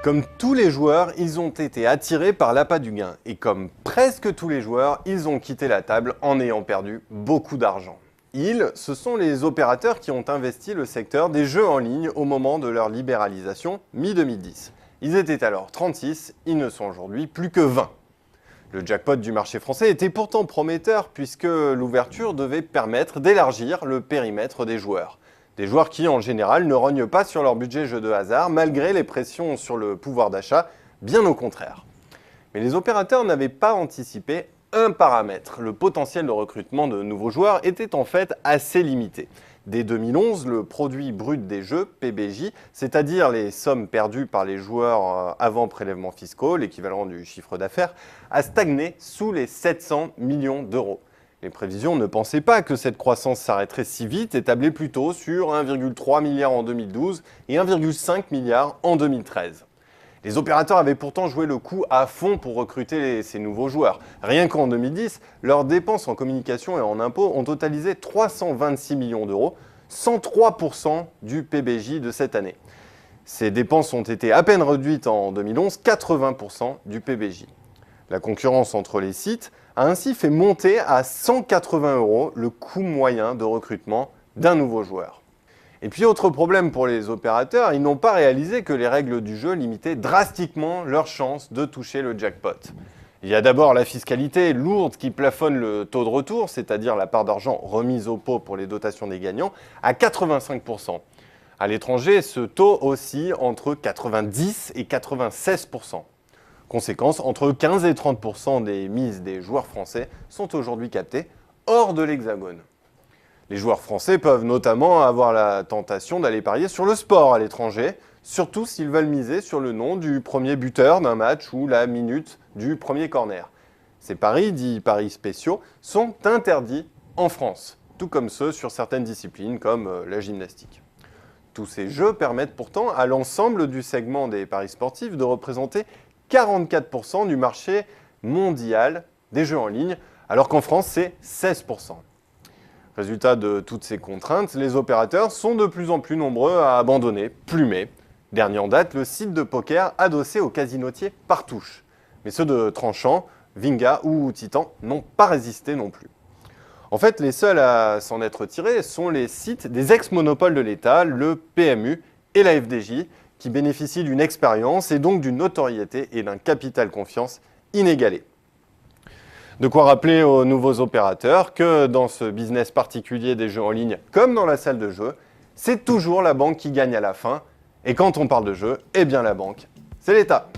Comme tous les joueurs, ils ont été attirés par l'appât du gain. Et comme presque tous les joueurs, ils ont quitté la table en ayant perdu beaucoup d'argent. Ils, ce sont les opérateurs qui ont investi le secteur des jeux en ligne au moment de leur libéralisation mi-2010. Ils étaient alors 36, ils ne sont aujourd'hui plus que 20. Le jackpot du marché français était pourtant prometteur puisque l'ouverture devait permettre d'élargir le périmètre des joueurs. Des joueurs qui, en général, ne rognent pas sur leur budget jeu de hasard, malgré les pressions sur le pouvoir d'achat, bien au contraire. Mais les opérateurs n'avaient pas anticipé un paramètre. Le potentiel de recrutement de nouveaux joueurs était en fait assez limité. Dès 2011, le produit brut des jeux, PBJ, c'est-à-dire les sommes perdues par les joueurs avant prélèvements fiscaux, l'équivalent du chiffre d'affaires, a stagné sous les 700 millions d'euros. Les prévisions ne pensaient pas que cette croissance s'arrêterait si vite et tablaient plutôt sur 1,3 milliard en 2012 et 1,5 milliard en 2013. Les opérateurs avaient pourtant joué le coup à fond pour recruter ces nouveaux joueurs. Rien qu'en 2010, leurs dépenses en communication et en impôts ont totalisé 326 millions d'euros, 103% du PBJ de cette année. Ces dépenses ont été à peine réduites en 2011, 80% du PBJ. La concurrence entre les sites a ainsi fait monter à 180 € le coût moyen de recrutement d'un nouveau joueur. Et puis autre problème pour les opérateurs, ils n'ont pas réalisé que les règles du jeu limitaient drastiquement leurs chances de toucher le jackpot. Il y a d'abord la fiscalité lourde qui plafonne le taux de retour, c'est-à-dire la part d'argent remise au pot pour les dotations des gagnants, à 85%. À l'étranger, ce taux oscille entre 90 et 96%. Conséquence, entre 15 et 30% des mises des joueurs français sont aujourd'hui captées hors de l'Hexagone. Les joueurs français peuvent notamment avoir la tentation d'aller parier sur le sport à l'étranger, surtout s'ils veulent miser sur le nom du premier buteur d'un match ou la minute du premier corner. Ces paris, dits paris spéciaux, sont interdits en France, tout comme ceux sur certaines disciplines comme la gymnastique. Tous ces jeux permettent pourtant à l'ensemble du segment des paris sportifs de représenter 44% du marché mondial des jeux en ligne, alors qu'en France, c'est 16%. Résultat de toutes ces contraintes, les opérateurs sont de plus en plus nombreux à abandonner Plumet. Dernier en date, le site de poker adossé au casinotier Partouche. Mais ceux de Tranchant, Vinga ou Titan n'ont pas résisté non plus. En fait, les seuls à s'en être tirés sont les sites des ex-monopoles de l'État, le PMU et la FDJ, qui bénéficient d'une expérience et donc d'une notoriété et d'un capital confiance inégalé. De quoi rappeler aux nouveaux opérateurs que dans ce business particulier des jeux en ligne, comme dans la salle de jeu, c'est toujours la banque qui gagne à la fin. Et quand on parle de jeu, eh bien la banque, c'est l'État.